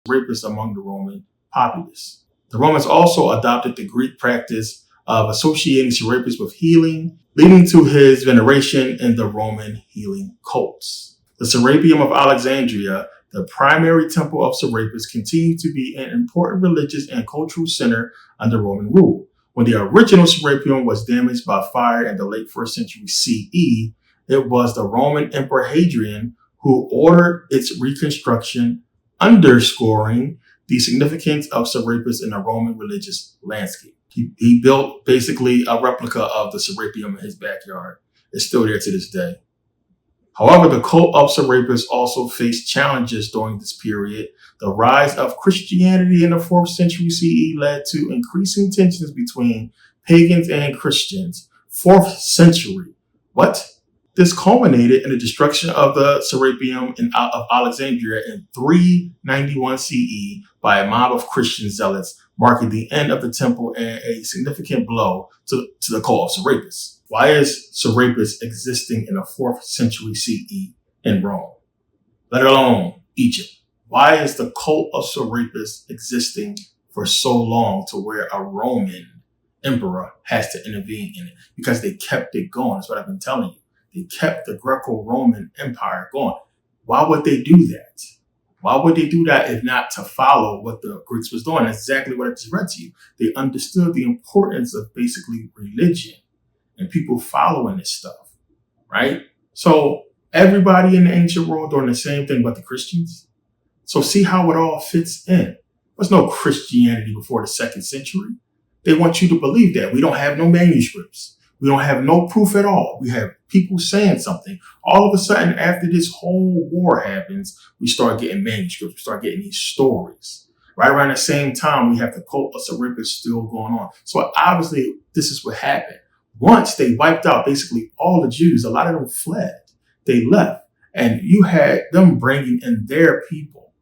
Serapis among the Roman populace. The Romans also adopted the Greek practice of associating Serapis with healing, leading to his veneration in the Roman healing cults. The Serapeum of Alexandria, the primary temple of Serapis, continued to be an important religious and cultural center under Roman rule. When the original Serapeum was damaged by fire in the late 1st century CE, it was the Roman Emperor Hadrian who ordered its reconstruction, underscoring the significance of Serapis in the Roman religious landscape. He built basically a replica of the Serapeum in his backyard. It's still there to this day. However, the cult of Serapis also faced challenges during this period. The rise of Christianity in the 4th century CE led to increasing tensions between pagans and Christians. 4th century. What? This culminated in the destruction of the Serapeum of Alexandria in 391 CE by a mob of Christian zealots, marking the end of the temple and a significant blow to the cult of Serapis. Why is Serapis existing in the 4th century CE in Rome, let alone Egypt? Why is the cult of Serapis existing for so long to where a Roman emperor has to intervene in it? Because they kept it going. That's what I've been telling you. They kept the Greco-Roman Empire going. Why would they do that? Why would they do that if not to follow what the Greeks was doing? That's exactly what I just read to you. They understood the importance of basically religion and people following this stuff, right? So everybody in the ancient world doing the same thing but the Christians. So see how it all fits in. There's no Christianity before the 2nd century. They want you to believe that. We don't have no manuscripts. We don't have no proof at all. We have people saying something. All of a sudden, after this whole war happens, we start getting manuscripts. We start getting these stories. Right around the same time, we have the cult of Serapis still going on. So obviously, this is what happened. Once they wiped out basically all the Jews, a lot of them fled. They left. And you had them bringing in their people.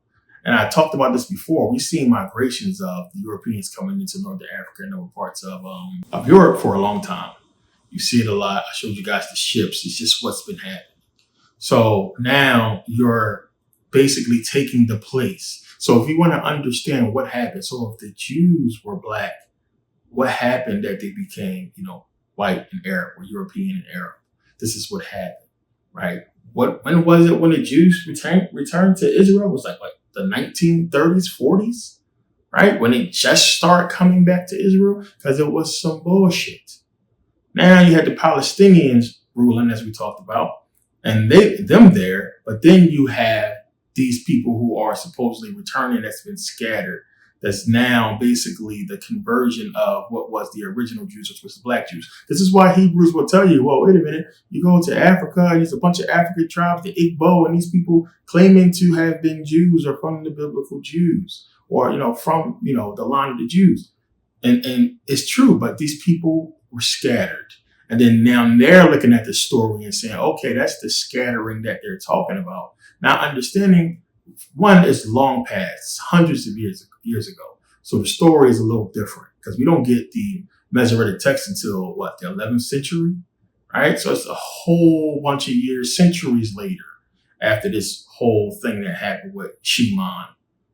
And I talked about this before. We've seen migrations of the Europeans coming into Northern Africa and other parts of Europe for a long time. You see it a lot. I showed you guys the ships. It's just what's been happening. So now you're basically taking the place. So if you want to understand what happened, so if the Jews were black, what happened that they became, white and Arab or European and Arab? This is what happened, right? When was it when the Jews returned to Israel? It was like the 1930s, 40s, right? When they just started coming back to Israel because it was some bullshit. Now you had the Palestinians ruling, as we talked about, and them there, but then you have these people who are supposedly returning that's been scattered. That's now basically the conversion of what was the original Jews, which was the black Jews. This is why Hebrews will tell you, well, wait a minute, you go to Africa, there's a bunch of African tribes, the Igbo, and these people claiming to have been Jews or from the biblical Jews or, from, the line of the Jews. And it's true, but these people were scattered. And then now they're looking at the story and saying, okay, that's the scattering that they're talking about. Now understanding, one is long past, hundreds of years ago. So the story is a little different because we don't get the Masoretic text until the 11th century, right? So it's a whole bunch of years, centuries later, after this whole thing that happened with Shimon,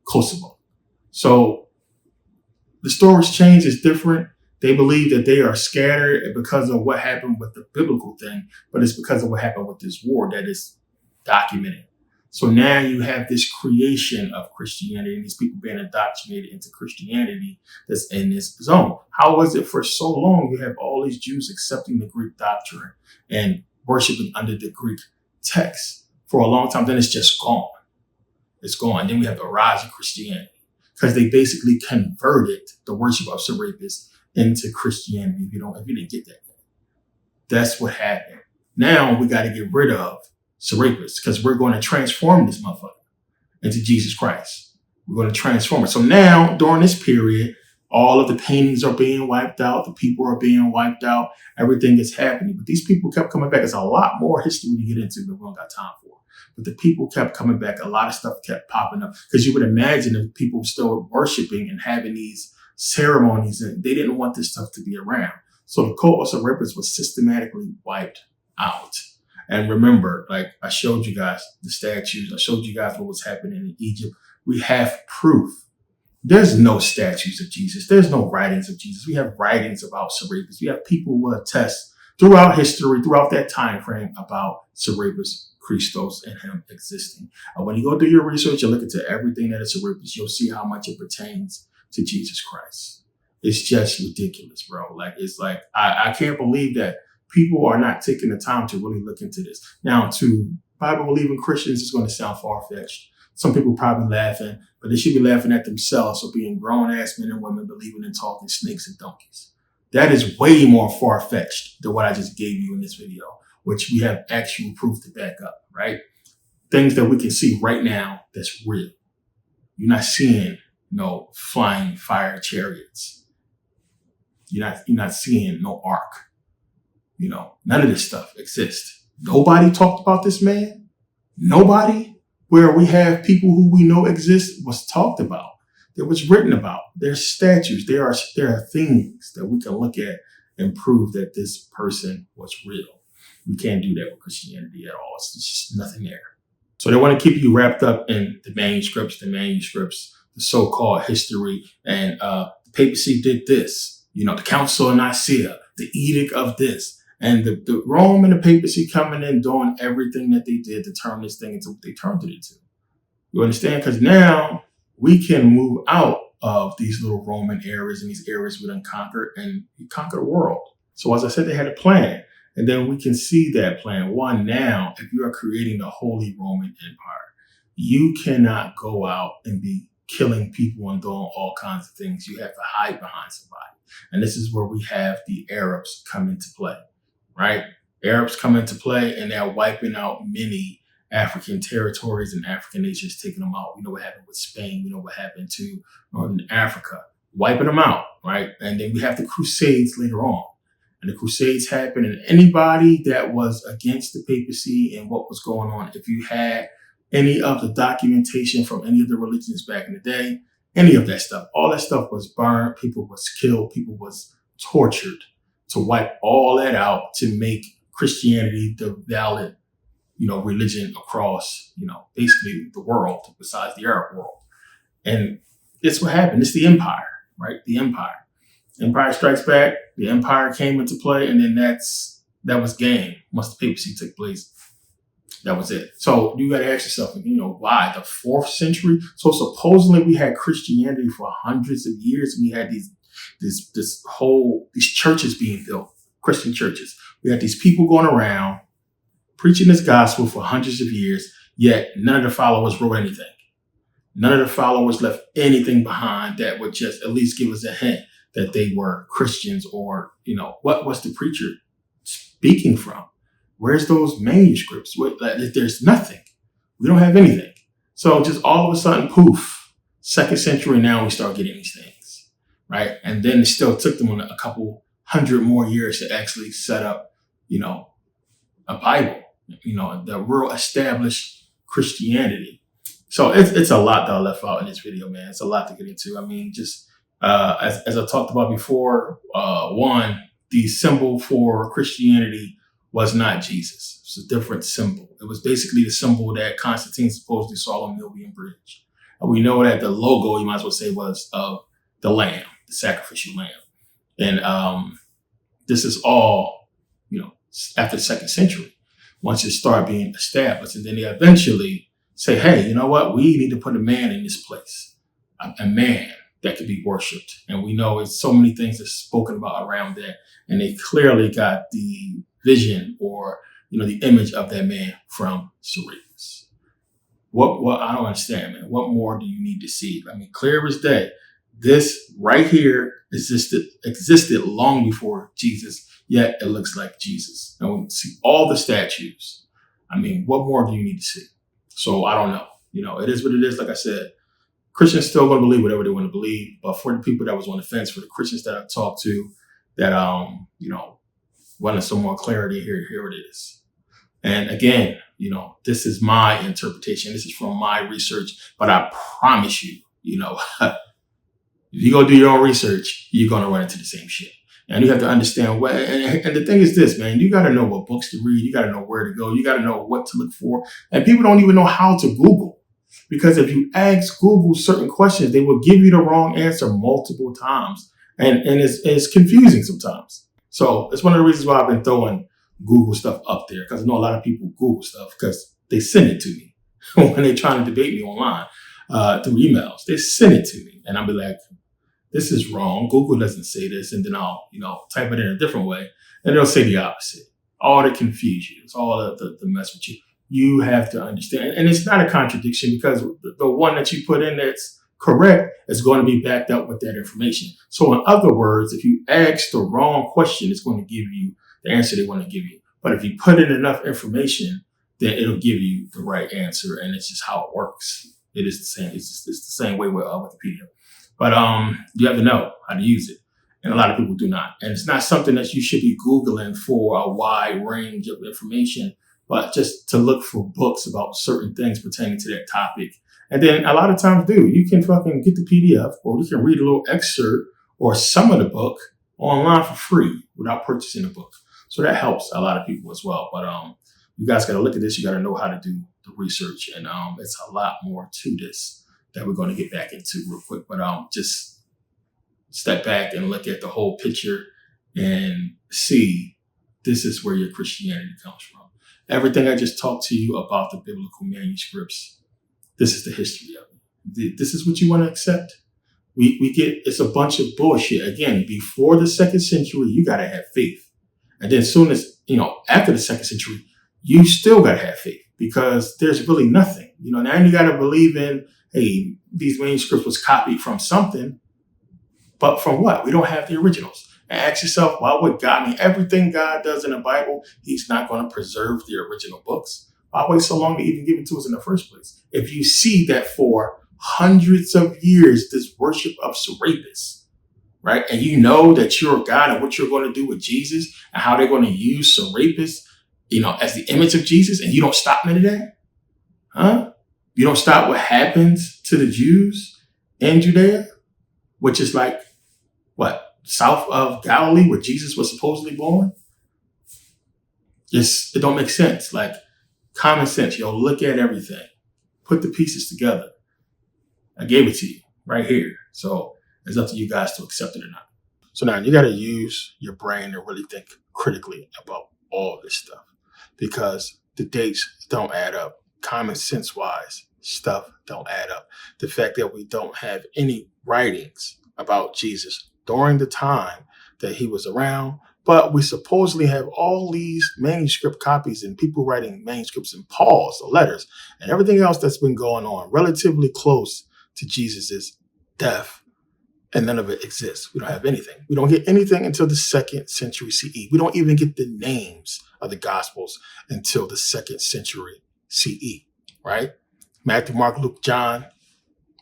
Kosovo. So the story's changed, it's different. They believe that they are scattered because of what happened with the biblical thing, but it's because of what happened with this war that is documented. So now you have this creation of Christianity and these people being indoctrinated into Christianity that's in this zone. How was it for so long you have all these Jews accepting the Greek doctrine and worshiping under the Greek text for a long time? Then it's just gone. It's gone. Then we have the rise of Christianity because they basically converted the worship of Serapis into Christianity. If you didn't get that, that's what happened. Now we got to get rid of Serapis because we're going to transform this motherfucker into Jesus Christ. We're going to transform it. So now during this period, all of the paintings are being wiped out. The people are being wiped out. Everything is happening. But these people kept coming back. There's a lot more history to get into that we don't got time for. But the people kept coming back. A lot of stuff kept popping up because you would imagine if people were still worshiping and having these ceremonies and they didn't want this stuff to be around. So the cult of Serapis was systematically wiped out. And remember, like I showed you guys the statues, I showed you guys what was happening in Egypt. We have proof. There's no statues of Jesus. There's no writings of Jesus. We have writings about Serapis. We have people who attest throughout history, throughout that time frame, about Serapis Christos and him existing. When you go do your research and look into everything that is Serapis, you'll see how much it pertains to Jesus Christ. It's just ridiculous, bro. Like, it's like, I can't believe that people are not taking the time to really look into this. Now, to Bible-believing Christians, it's going to sound far-fetched. Some people probably laughing, but they should be laughing at themselves for being grown-ass men and women believing in talking snakes and donkeys. That is way more far-fetched than what I just gave you in this video, which we have actual proof to back up, right? Things that we can see right now that's real. You're not seeing no flying fire chariots. You're not seeing no ark. You know, none of this stuff exists. Nobody talked about this man. Nobody. Where we have people who we know exist was talked about. That was written about. There's statues. There are things that we can look at and prove that this person was real. We can't do that with Christianity at all. It's just nothing there. So they want to keep you wrapped up in the manuscripts, the so-called history, and the papacy did this. You know, the Council of Nicaea, the edict of this. And the Rome and the papacy coming in, doing everything that they did to turn this thing into what they turned it into. You understand? Because now we can move out of these little Roman areas and these areas we done conquered and conquer the world. So as I said, they had a plan. And then we can see that plan. One, now, if you are creating the Holy Roman Empire, you cannot go out and be killing people and doing all kinds of things. You have to hide behind somebody. And this is where we have the Arabs come into play. Right? Arabs come into play and they're wiping out many African territories and African nations, taking them out. We know what happened with Spain. We know what happened to Northern Africa, wiping them out, right? And then we have the Crusades later on. And the Crusades happened, and anybody that was against the papacy and what was going on, if you had any of the documentation from any of the religions back in the day, any of that stuff, all that stuff was burned, people was killed, people was tortured, to wipe all that out to make Christianity the valid, religion across, basically the world besides the Arab world. And it's what happened. It's the empire, right? The empire. Empire strikes back. The empire came into play, and then that was game. Once the papacy took place, that was it. So you got to ask yourself, why the 4th century? So supposedly we had Christianity for hundreds of years, and we had these churches being built, Christian churches. We had these people going around preaching this gospel for hundreds of years, yet none of the followers wrote anything. None of the followers left anything behind that would just at least give us a hint that they were Christians, or, what was the preacher speaking from? Where's those manuscripts? There's nothing. We don't have anything. So just all of a sudden, poof, 2nd century, now we start getting these things. Right. And then it still took them a couple hundred more years to actually set up, a Bible, the real established Christianity. So it's a lot that I left out in this video, man. It's a lot to get into. I mean, just as I talked about before, one, the symbol for Christianity was not Jesus. It's a different symbol. It was basically the symbol that Constantine supposedly saw on Milvian Bridge. And we know that the logo, you might as well say, was of the lamb, the sacrificial lamb. And this is all, after the 2nd century, once it started being established. And then they eventually say, hey, you know what? We need to put a man in this place, a man that could be worshipped. And we know it's so many things that's spoken about around that. And they clearly got the vision or, the image of that man from Serapis. What I don't understand, man. What more do you need to see? I mean, clear as day. This right here existed long before Jesus, yet it looks like Jesus. And we see all the statues. I mean, what more do you need to see? So I don't know. It is what it is. Like I said, Christians still going to believe whatever they want to believe. But for the people that was on the fence, for the Christians that I talked to, that, wanted some more clarity, here it is. And again, this is my interpretation. This is from my research. But I promise you, if you go do your own research, you're going to run into the same shit. And you have to understand what, and the thing is this, man, you got to know what books to read. You got to know where to go. You got to know what to look for. And people don't even know how to Google. Because if you ask Google certain questions, they will give you the wrong answer multiple times. And it's confusing sometimes. So it's one of the reasons why I've been throwing Google stuff up there, because I know a lot of people Google stuff because they send it to me when they're trying to debate me online through emails. They send it to me and I'll be like, this is wrong. Google doesn't say this. And then I'll, type it in a different way and they'll say the opposite. All to confuse you. It's all the mess with you. You have to understand. And it's not a contradiction because the one that you put in that's correct is going to be backed up with that information. So in other words, if you ask the wrong question, it's going to give you the answer they want to give you. But if you put in enough information, then it'll give you the right answer. And it's just how it works. It is the same. It's the same way with Wikipedia. But you have to know how to use it. And a lot of people do not. And it's not something that you should be Googling for a wide range of information, but just to look for books about certain things pertaining to that topic. And then a lot of times, you can fucking get the PDF or you can read a little excerpt or some of the book online for free without purchasing the book. So that helps a lot of people as well. But you guys got to look at this. You got to know how to do the research. And it's a lot more to this that we're going to get back into real quick. But just step back and look at the whole picture and see this is where your Christianity comes from. Everything I just talked to you about the biblical manuscripts, this is the history of it. This is what you want to accept. We get, it's a bunch of bullshit. Again, before the 2nd century, you got to have faith. And then soon as, after the 2nd century, you still got to have faith because there's really nothing. Now you got to believe in, hey, these manuscripts was copied from something, but from what? We don't have the originals. And ask yourself, why would God, everything God does in the Bible, he's not going to preserve the original books. Why wait so long to even give it to us in the first place? If you see that for hundreds of years, this worship of Serapis, right? And you know that you're God and what you're going to do with Jesus and how they're going to use Serapis, as the image of Jesus, and you don't stop none of that? Huh? You don't stop what happens to the Jews in Judea, which is like, south of Galilee where Jesus was supposedly born? It don't make sense. Like common sense, look at everything. Put the pieces together. I gave it to you right here. So it's up to you guys to accept it or not. So now you got to use your brain to really think critically about all this stuff because the dates don't add up. Common sense wise, stuff don't add up. The fact that we don't have any writings about Jesus during the time that he was around, but we supposedly have all these manuscript copies and people writing manuscripts and Paul's, the letters, and everything else that's been going on relatively close to Jesus's death, and none of it exists. We don't have anything. We don't get anything until the 2nd century CE. We don't even get the names of the Gospels until the 2nd century CE, right? Matthew, Mark, Luke, John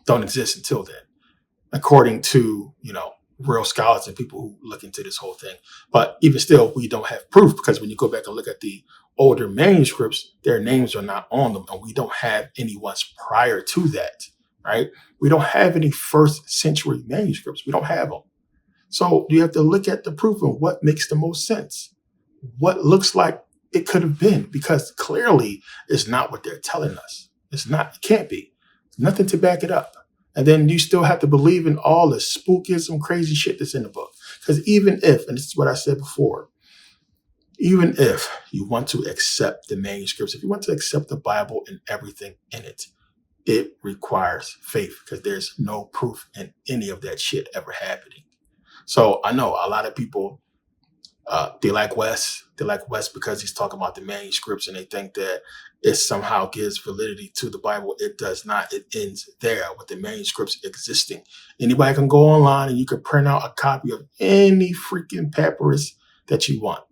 don't exist until then, according to, real scholars and people who look into this whole thing. But even still, we don't have proof because when you go back and look at the older manuscripts, their names are not on them. And we don't have any ones prior to that, right? We don't have any 1st century manuscripts. We don't have them. So you have to look at the proof and what makes the most sense. What looks like it could have been, because clearly it's not what they're telling us. It's not, it can't be. There's nothing to back it up. And then you still have to believe in all the spookism, crazy shit that's in the book. Because even if, and this is what I said before, even if you want to accept the manuscripts, if you want to accept the Bible and everything in it, it requires faith because there's no proof in any of that shit ever happening. So I know a lot of people, they like Wes. They like Wes because he's talking about the manuscripts and they think that it somehow gives validity to the Bible. It does not. It ends there with the manuscripts existing. Anybody can go online and you can print out a copy of any freaking papyrus that you want.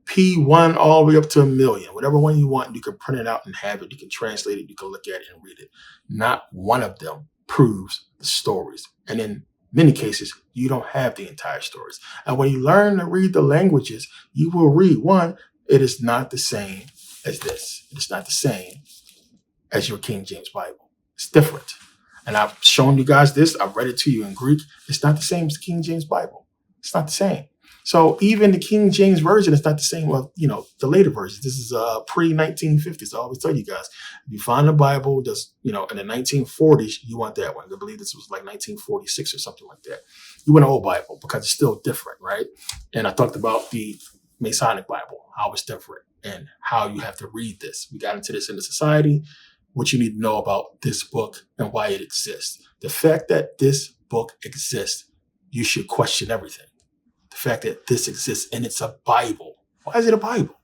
P1 all the way up to 1,000,000. Whatever one you want, you can print it out and have it. You can translate it. You can look at it and read it. Not one of them proves the stories. And in many cases, you don't have the entire stories. And when you learn to read the languages, you will read, one, it is not the same as this. It's not the same as your King James Bible. It's different. And I've shown you guys this. I've read it to you in Greek. It's not the same as the King James Bible. It's not the same. So even the King James Version is not the same of, the later versions. This is pre-1950s. I always tell you guys, if you find the Bible that's, in the 1940s, you want that one. I believe this was like 1946 or something like that. You want an old Bible because it's still different, right? And I talked about the Masonic Bible, how it's different and how you have to read this. We got into this in the society, what you need to know about this book and why it exists. The fact that this book exists, you should question everything. The fact that this exists and it's a Bible. Why is it a Bible?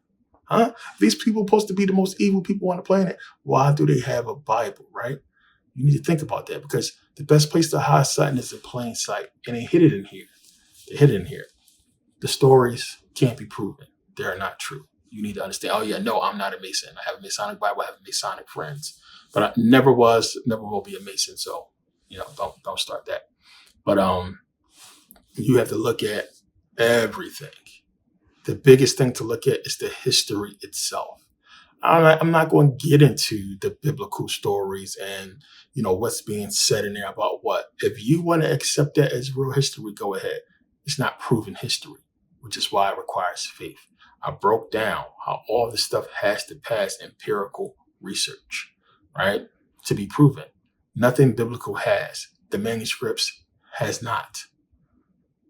Huh? These people are supposed to be the most evil people on the planet. Why do they have a Bible, right? You need to think about that because the best place to hide something is in plain sight. And they hid it in here. They hid it in here. The stories can't be proven. They're not true. You need to understand, oh yeah, no, I'm not a Mason. I have a Masonic Bible. I have Masonic friends. But I never was, never will be a Mason. So, don't start that. But you have to look at everything. The biggest thing to look at is the history itself. I'm not going to get into the biblical stories and, what's being said in there about what. If you want to accept that as real history, go ahead. It's not proven history, which is why it requires faith. I broke down how all this stuff has to pass empirical research, right, to be proven. Nothing biblical has. The manuscripts has not.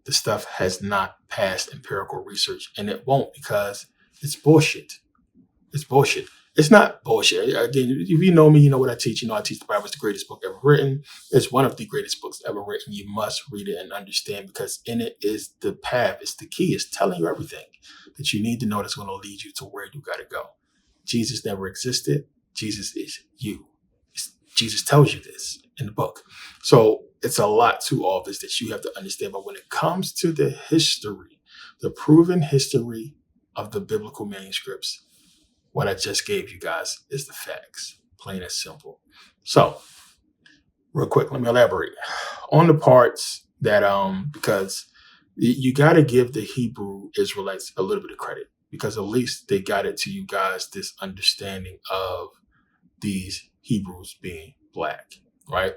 The stuff has not passed empirical research, and it won't because it's bullshit. It's bullshit. It's not bullshit. Again, if you know me, you know what I teach. I teach the Bible is the greatest book ever written. It's one of the greatest books ever written. You must read it and understand because in it is the path. It's the key. It's telling you everything that you need to know that's going to lead you to where you got to go. Jesus never existed. Jesus is you. Jesus tells you this in the book. So it's a lot to all this that you have to understand. But when it comes to the history, the proven history of the biblical manuscripts, what I just gave you guys is the facts, plain and simple. So real quick, let me elaborate on the parts that, because you got to give the Hebrew Israelites a little bit of credit because at least they got it to you guys, this understanding of these Hebrews being black, right?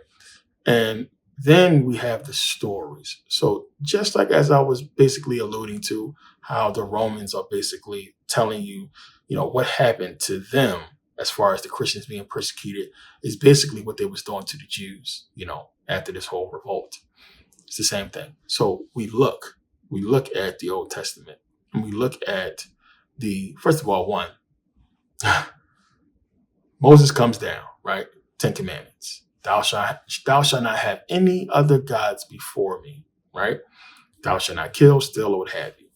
And then we have the stories. So just like as I was basically alluding to how the Romans are basically telling you, what happened to them as far as the Christians being persecuted is basically what they was doing to the Jews, after this whole revolt. It's the same thing. So we look at the Old Testament and we look at first of all, one, Moses comes down, right? 10 Commandments. Thou shalt not have any other gods before me, right? Thou shalt not kill, steal, or what have you.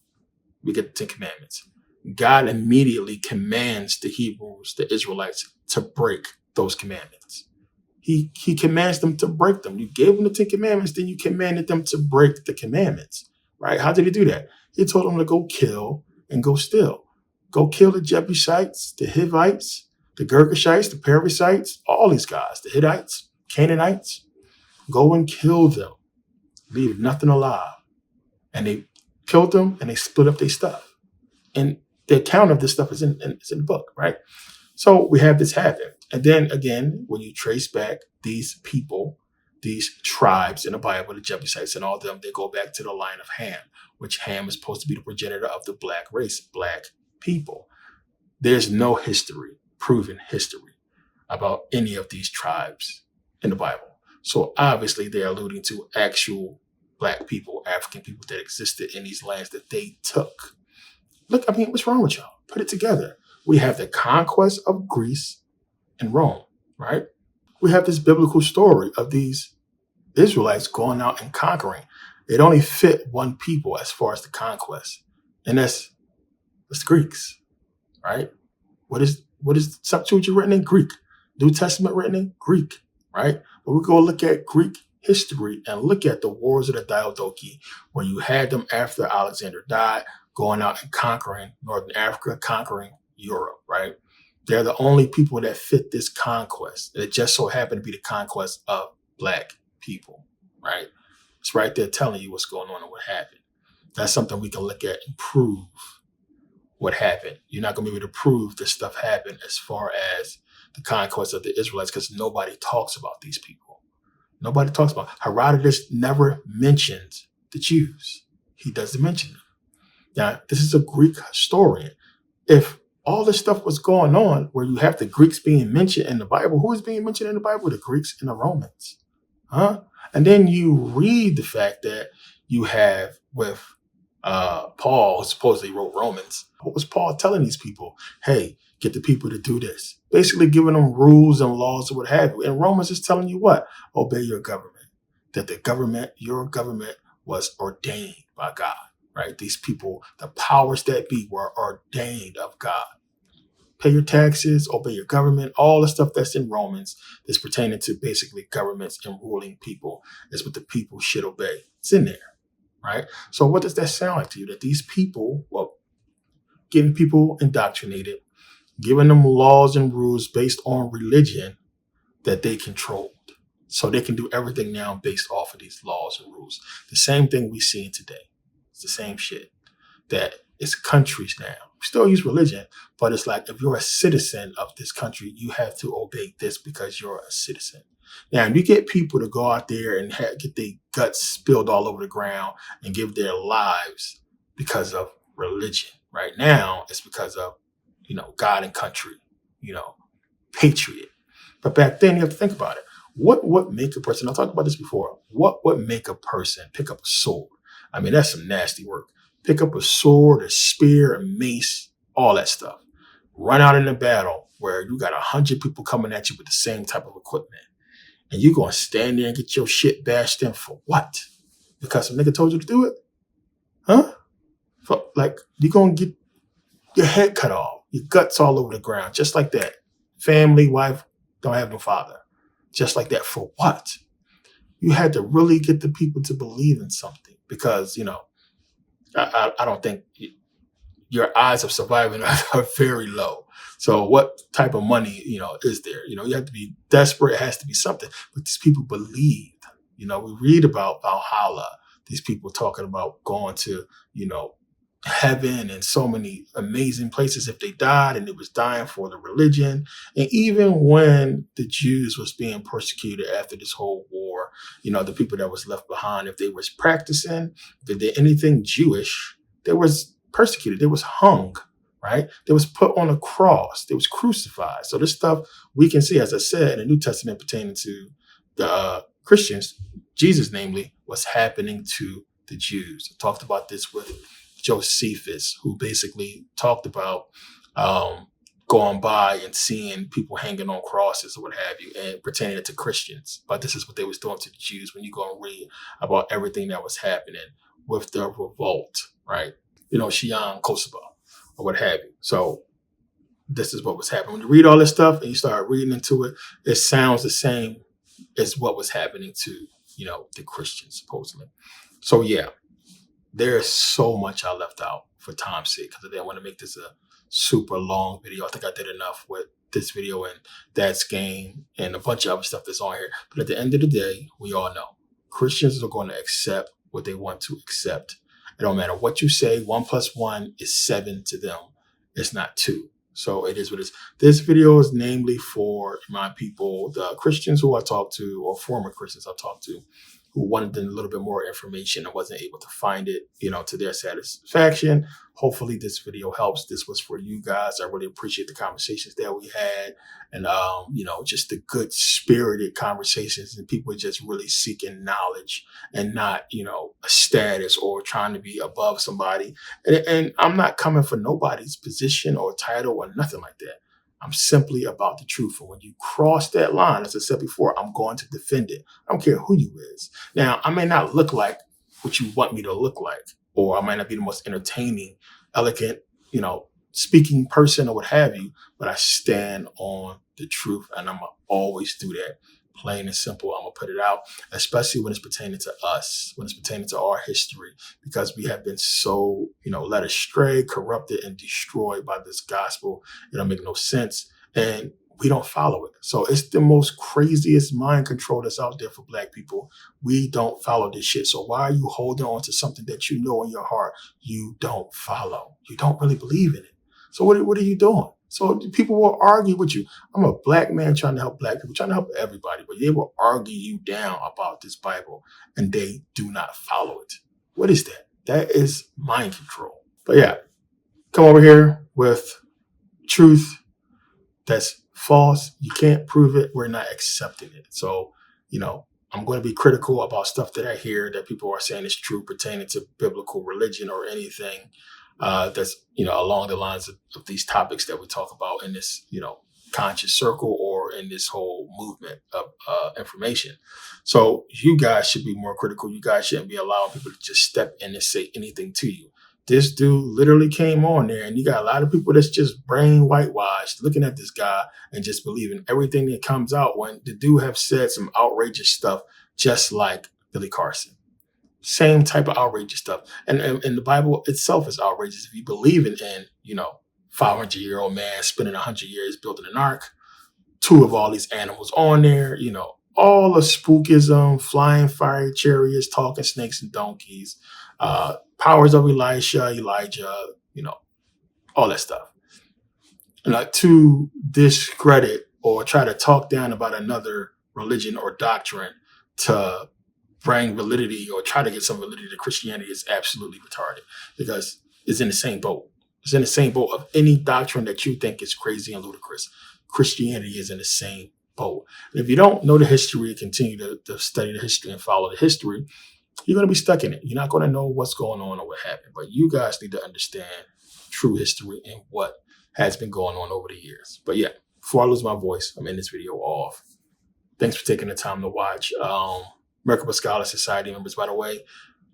We get the 10 Commandments. God immediately commands the Hebrews, the Israelites, to break those commandments. He commands them to break them. You gave them the 10 Commandments, then you commanded them to break the commandments, right? How did he do that? He told them to go kill and go steal. Go kill the Jebusites, the Hivites, the Girgashites, the Perizzites, all these guys, the Hittites, Canaanites. Go and kill them. Leave nothing alive. And they killed them and they split up their stuff. And the account of this stuff is in the book, right? So we have this happen. And then again, when you trace back these people, these tribes in the Bible, the Jebusites and all of them, they go back to the line of Ham, which Ham is supposed to be the progenitor of the black race, black people. There's no history, proven history about any of these tribes in the Bible. So obviously they're alluding to actual black people, African people that existed in these lands that they took. Look, what's wrong with y'all? Put it together. We have the conquest of Greece and Rome, right? We have this biblical story of these Israelites going out and conquering. It only fit one people as far as the conquest, and that's the Greeks, right? What is Septuagint written in? Greek. New Testament written in Greek, right? But we go look at Greek history and look at the wars of the Diadochi, where you had them after Alexander died, going out and conquering Northern Africa, conquering Europe, right? They're the only people that fit this conquest. It just so happened to be the conquest of black people, right? It's right there telling you what's going on and what happened. That's something we can look at and prove what happened. You're not going to be able to prove this stuff happened as far as the conquest of the Israelites because nobody talks about these people. Nobody talks about Herodotus never mentions the Jews. He doesn't mention them. Now, this is a Greek historian. If all this stuff was going on where you have the Greeks being mentioned in the Bible, who is being mentioned in the Bible? The Greeks and the Romans. Huh? And then you read the fact that you have with Paul, who supposedly wrote Romans. What was Paul telling these people? Hey, get the people to do this. Basically giving them rules and laws or what have you. And Romans is telling you what? Obey your government. That the government, your government, was ordained by God, right? These people, the powers that be, were ordained of God. Pay your taxes, obey your government, all the stuff that's in Romans is pertaining to basically governments and ruling people is what the people should obey. It's in there, right? So what does that sound like to you? That these people, well, getting people indoctrinated, giving them laws and rules based on religion that they controlled. So they can do everything now based off of these laws and rules. The same thing we see today. It's the same shit. That it's countries now. We still use religion, but it's like if you're a citizen of this country, you have to obey this because you're a citizen. Now, if you get people to go out there and get their guts spilled all over the ground and give their lives because of religion, right now it's because of, God and country, patriot. But back then, you have to think about it. What would make a person, I talked about this before, what would make a person pick up a sword? I mean, that's some nasty work. Pick up a sword, a spear, a mace, all that stuff. Run out in a battle where you got 100 people coming at you with the same type of equipment. And you're going to stand there and get your shit bashed in for what? Because some nigga told you to do it? Huh? You're going to get your head cut off, your guts all over the ground, just like that. Family, wife, don't have no father. Just like that. For what? You had to really get the people to believe in something because, I don't think your odds of surviving are very low. So what type of money, is there? You have to be desperate. It has to be something. But these people believed. We read about Valhalla, these people talking about going to, heaven and so many amazing places if they died, and it was dying for the religion. And even when the Jews was being persecuted after this whole war, the people that was left behind, if they was practicing, if they did anything Jewish, they was persecuted, they was hung, right? They was put on a cross, they was crucified. So this stuff we can see, as I said, in the New Testament pertaining to the Christians, Jesus namely, was happening to the Jews. I talked about this with Josephus, who basically talked about going by and seeing people hanging on crosses or what have you, and pertaining it to Christians. But this is what they was doing to the Jews when you go and read about everything that was happening with the revolt, right? Shion Kosovo or what have you. So this is what was happening. When you read all this stuff and you start reading into it, it sounds the same as what was happening to, the Christians, supposedly. So yeah. There's so much I left out for time's sake because I didn't want to make this a super long video. I think I did enough with this video and Dad's game and a bunch of other stuff that's on here. But at the end of the day, we all know Christians are going to accept what they want to accept. It don't matter what you say. 1 + 1 is 7 to them. It's not 2. So it is what it is. This video is namely for my people, the Christians who I talked to, or former Christians I talked to, who wanted a little bit more information and wasn't able to find it, to their satisfaction. Hopefully this video helps. This was for you guys. I really appreciate the conversations that we had and, just the good spirited conversations and people just really seeking knowledge and not, a status or trying to be above somebody. And I'm not coming for nobody's position or title or nothing like that. I'm simply about the truth. And when you cross that line, as I said before, I'm going to defend it. I don't care who you is. Now, I may not look like what you want me to look like, or I might not be the most entertaining, elegant, speaking person or what have you, but I stand on the truth and I'm going to always do that. Plain and simple. I'm going to put it out, especially when it's pertaining to us, when it's pertaining to our history, because we have been so, led astray, corrupted, and destroyed by this gospel. It don't make no sense. And we don't follow it. So it's the most craziest mind control that's out there for Black people. We don't follow this shit. So why are you holding on to something that you know in your heart you don't follow? You don't really believe in it. So what are you doing? So people will argue with you. I'm a Black man trying to help Black people, trying to help everybody, but they will argue you down about this Bible and they do not follow it. What is that? That is mind control. But yeah, come over here with truth that's false. You can't prove it. We're not accepting it. So, I'm going to be critical about stuff that I hear that people are saying is true pertaining to biblical religion or anything that's, along the lines of these topics that we talk about in this, conscious circle or in this whole movement of information. So you guys should be more critical. You guys shouldn't be allowing people to just step in and say anything to you. This dude literally came on there, and you got a lot of people that's just brain whitewashed looking at this guy and just believing everything that comes out when the dude have said some outrageous stuff, just like Billy Carson. Same type of outrageous stuff. And the Bible itself is outrageous. If you believe in 500-year-old man spending 100 years building an ark, two of all these animals on there, all the spookism, flying fiery chariots, talking snakes and donkeys, powers of Elijah, all that stuff. And to discredit or try to talk down about another religion or doctrine to bring validity or try to get some validity to Christianity is absolutely retarded, because it's in the same boat. It's in the same boat of any doctrine that you think is crazy and ludicrous. Christianity is in the same boat. And if you don't know the history and continue to study the history and follow the history, you're going to be stuck in it. You're not going to know what's going on or what happened. But you guys need to understand true history and what has been going on over the years. But yeah, before I lose my voice, I'm in this video off. Thanks for taking the time to watch. Merkabah Scholar Society members, by the way,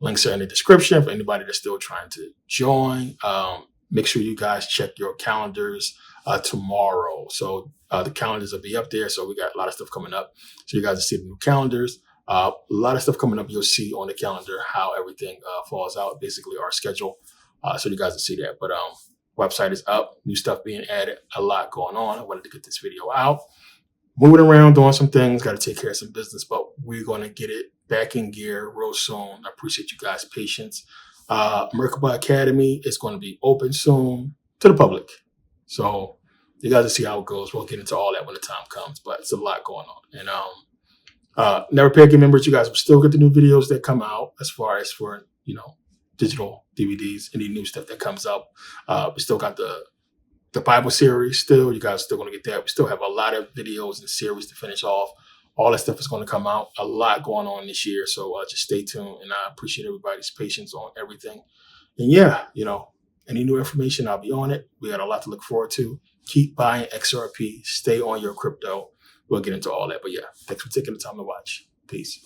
links are in the description for anybody that's still trying to join. Make sure you guys check your calendars tomorrow. So the calendars will be up there. So we got a lot of stuff coming up. So you guys will see the new calendars. A lot of stuff coming up. You'll see on the calendar how everything falls out, basically our schedule. So you guys will see that. But website is up. New stuff being added. A lot going on. I wanted to get this video out. Moving around, doing some things. Got to take care of some business. But we're going to get it back in gear real soon. I appreciate you guys' patience. Merkabah Academy is going to be open soon to the public. So you guys will see how it goes. We'll get into all that when the time comes. But it's a lot going on. And Never Pay Again members, you guys will still get the new videos that come out as far as for, digital DVDs, any new stuff that comes out. We still got the Bible series still. You guys are still going to get that. We still have a lot of videos and series to finish off. All that stuff is going to come out. A lot going on this year. So just stay tuned. And I appreciate everybody's patience on everything. And yeah, any new information, I'll be on it. We got a lot to look forward to. Keep buying XRP. Stay on your crypto. We'll get into all that. But yeah, thanks for taking the time to watch. Peace.